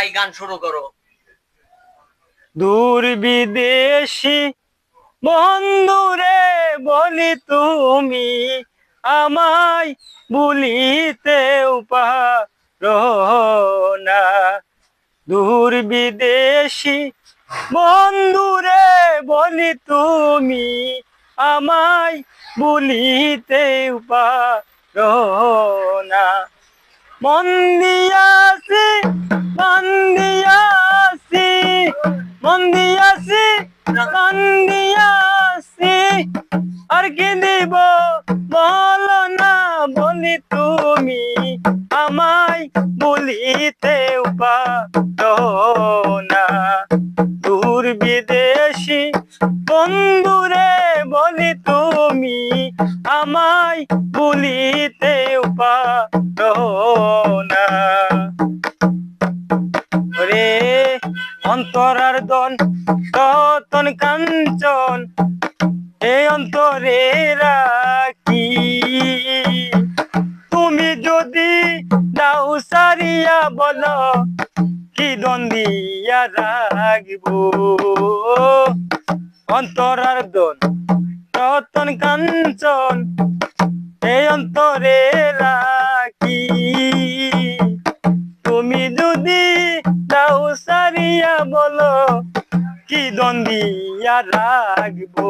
ভাই গান শুরু করো। দূর বিদেশি বন্ধুরে বলি তুমি আমায় ভুলিতেও পারো না। দূর বিদেশি বন্ধুরে বলি তুমি আমায় ভুলিতেও পারো না। মন দিয়াছি মন দিয়াছি মন দিয়াছি মন দিয়াছি আর কি দিব বলো না। বলি তুমি আমায় বলিতেও পারো না। দূর বিদেশি বন্ধুরে বলি তুমি আমায় বলিতেও পারো না। রে অন্তরার দন রতন কাঞ্চন এই অন্তরে রাখি। তুমি যদি দাও সারিয়া বলো কি দ্বন্দ্বিয়া রাখব। অন্তরার দন রতন কাঞ্চন এই অন্তরে রাখি। তুমি যদি দাও সারিয়া বলো কি দ্বন্দ্বিয়া রাখবো।